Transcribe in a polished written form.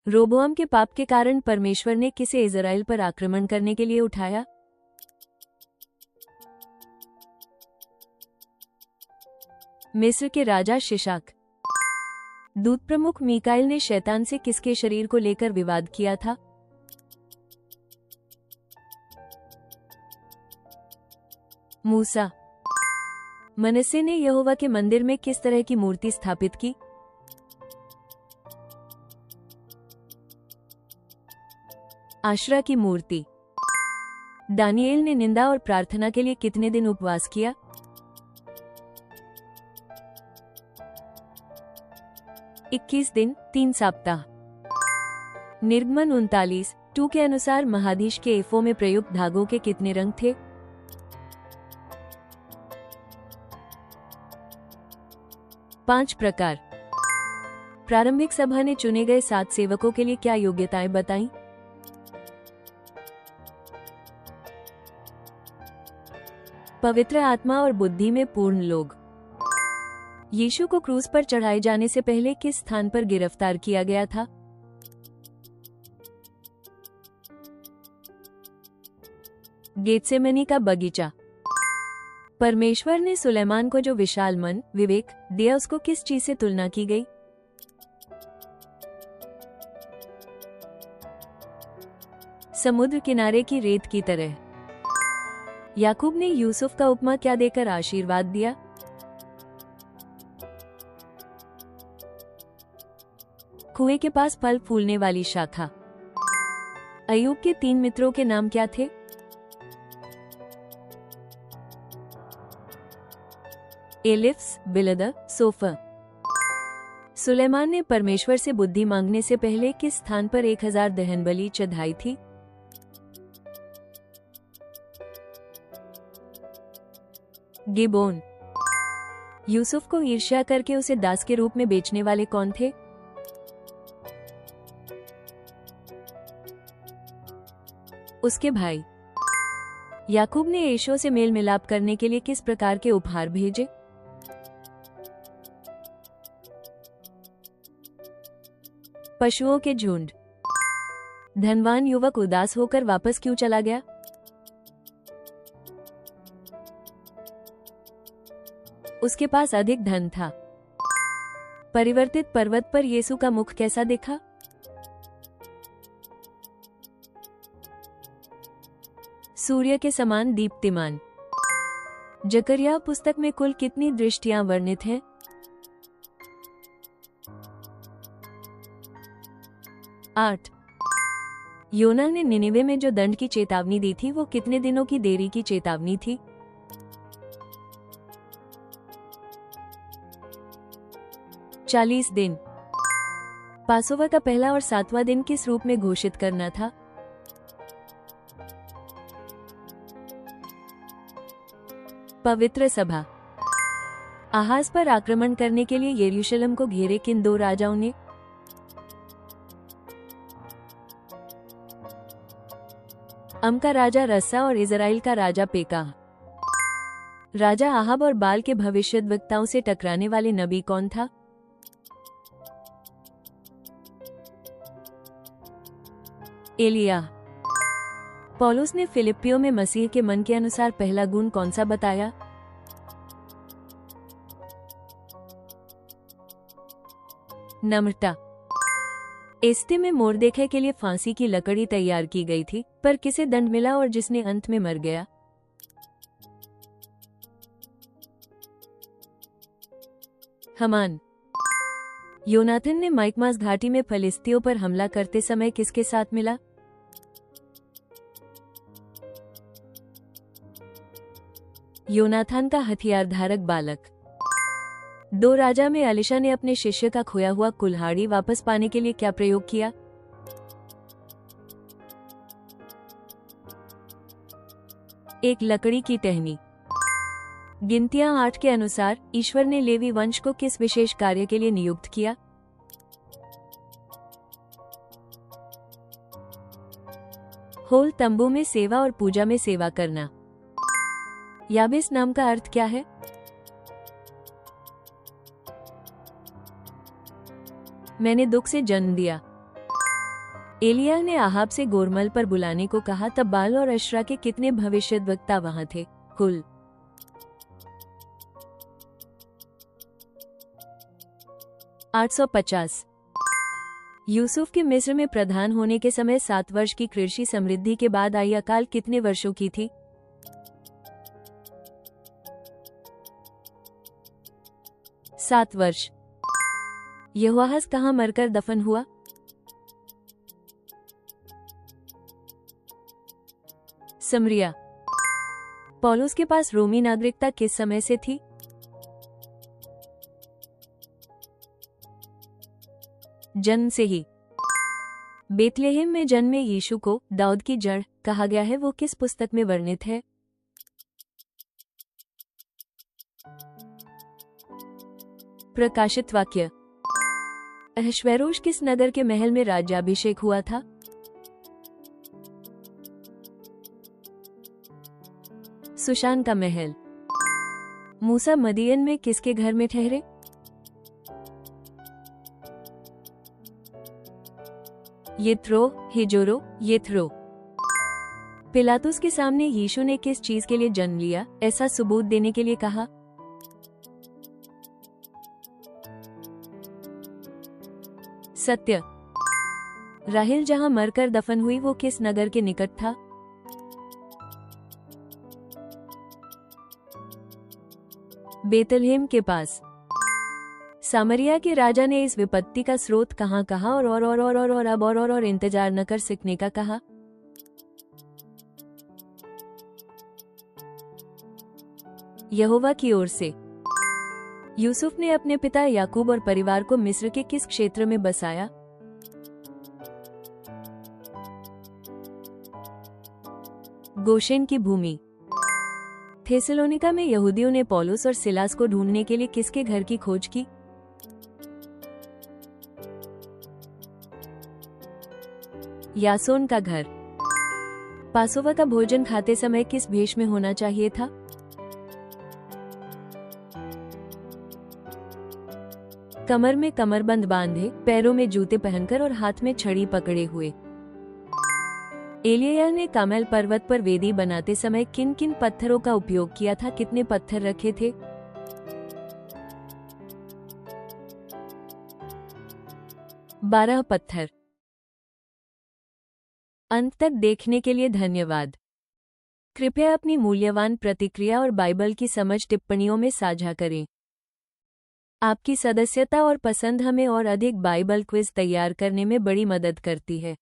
रोबोअम के पाप के कारण परमेश्वर ने किसे इज़राइल पर आक्रमण करने के लिए उठाया? मिस्र के राजा शिशाक। दूत प्रमुख मीकाएल ने शैतान से किसके शरीर को लेकर विवाद किया था? मूसा। मनस्से ने यहोवा के मंदिर में किस तरह की मूर्ति स्थापित की? आशरा की मूर्ति। दानिएल ने निंदा और प्रार्थना के लिए कितने दिन उपवास किया? 21 दिन, 3 सप्ताह। निर्गमन 39:2 के अनुसार महादीश के एफो में प्रयुक्त धागों के कितने रंग थे? 5 प्रकार। प्रारंभिक सभा ने चुने गए 7 सेवकों के लिए क्या योग्यताएं बताईं? पवित्र आत्मा और बुद्धि में पूर्ण लोग। यीशु को क्रूस पर चढ़ाए जाने से पहले किस स्थान पर गिरफ्तार किया गया था? गेत्सेमनी का बगीचा। परमेश्वर ने सुलेमान को जो विशाल मन, विवेक दिया, उसको किस चीज से तुलना की गई? समुद्र किनारे की रेत की तरह। याकूब ने यूसुफ का उपमा क्या देकर आशीर्वाद दिया? कुएं के पास फल फूलने वाली शाखा। अय्यूब के 3 मित्रों के नाम क्या थे? एलिफ्स, बिलदद, सोफर। सुलेमान ने परमेश्वर से बुद्धि मांगने से पहले किस स्थान पर 1000 दहन बलि चढ़ाई थी? गिबोन। यूसुफ को ईर्ष्या करके उसे दास के रूप में बेचने वाले कौन थे? उसके भाई। याकूब ने एशो से मेल मिलाप करने के लिए किस प्रकार के उपहार भेजे? पशुओं के झुंड। धनवान युवक उदास होकर वापस क्यों चला गया? उसके पास अधिक धन था। परिवर्तित पर्वत पर यीशु का मुख कैसा दिखा? सूर्य के समान दीप्तिमान। जकरिया पुस्तक में कुल कितनी दृष्टियां वर्णित हैं? 8। योना ने निनिवे में जो दंड की चेतावनी दी थी वो कितने दिनों की देरी की चेतावनी थी? 40 दिन। पासोवर का पहला और 7वां दिन किस रूप में घोषित करना था? पवित्र सभा। आहाज पर आक्रमण करने के लिए यरूशलेम को घेरे किन 2 राजाओं ने? अम का राजा रस्सा और इज़राइल का राजा पेका। राजा आहाब और बाल के भविष्यद्वक्ताओं से टकराने वाले नबी कौन था? एलिया। पौलुस ने फिलिप्पियों में मसीह के मन के अनुसार पहला गुण कौन सा बताया? नम्रता। एस्ते में मोर्देखे के लिए फांसी की लकड़ी तैयार की गई थी, पर किसे दंड मिला और जिसने अंत में मर गया? हमान। योनाथन ने माइकमास घाटी में फलिस्तियों पर हमला करते समय किसके साथ मिला? योनाथन का हथियार धारक बालक। 2 राजा में अलीशा ने अपने शिष्य का खोया हुआ कुल्हाड़ी वापस पाने के लिए क्या प्रयोग किया? एक लकड़ी की टहनी। गिनतियां 8 के अनुसार ईश्वर ने लेवी वंश को किस विशेष कार्य के लिए नियुक्त किया? होल तंबू में सेवा और पूजा में सेवा करना। याबेस नाम का अर्थ क्या है? मैंने दुख से जन्म दिया। एलिय्याह ने आहाब से गोरमल पर बुलाने को कहा, तब बाल और अशरा के कितने भविष्यद्वक्ता वहां थे? कुल 850। यूसुफ के मिस्र में प्रधान होने के समय 7 वर्ष की कृषि समृद्धि के बाद आई अकाल कितने वर्षों की थी? 7 वर्ष। यहोआहाज कहाँ मरकर दफन हुआ? समरिया। पौलुस के पास रोमी नागरिकता किस समय से थी? जन्म से ही। बेतलेहम में जन्मे यीशु को दाऊद की जड़ कहा गया है, वो किस पुस्तक में वर्णित है? प्रकाशित वाक्य। अहश्वेरोश किस नगर के महल में राज्याभिषेक हुआ था? सुशान का महल। मूसा मदियन में किसके घर में ठहरे? येथ्रो, हिजोरो, येथ्रो। पिलातुस के सामने यीशु ने किस चीज के लिए जन्म लिया, ऐसा सबूत देने के लिए कहा? सत्य। राहेल जहां मरकर दफन हुई वो किस नगर के निकट था? बेतलहेम के पास। सामरिया के राजा ने इस विपत्ति का स्रोत कहाँ कहा और अब और इंतजार न कर सीखने का कहा? यहोवा की ओर से। यूसुफ ने अपने पिता याकूब और परिवार को मिस्र के किस क्षेत्र में बसाया? गोशेन की भूमि। थेसलोनिका में यहूदियों ने पौलुस और सिलास को ढूंढने के लिए किसके घर की खोज की? यासोन का घर। पासोवर का भोजन खाते समय किस भेष में होना चाहिए था? कमर में कमरबंद बांधे, पैरों में जूते पहनकर और हाथ में छड़ी पकड़े हुए। एलिय्याह ने कार्मेल पर्वत पर वेदी बनाते समय किन किन पत्थरों का उपयोग किया था? कितने पत्थर रखे थे? 12 पत्थर। अंत तक देखने के लिए धन्यवाद। कृपया अपनी मूल्यवान प्रतिक्रिया और बाइबल की समझ टिप्पणियों में साझा करें। आपकी सदस्यता और पसंद हमें और अधिक बाइबल क्विज तैयार करने में बड़ी मदद करती है।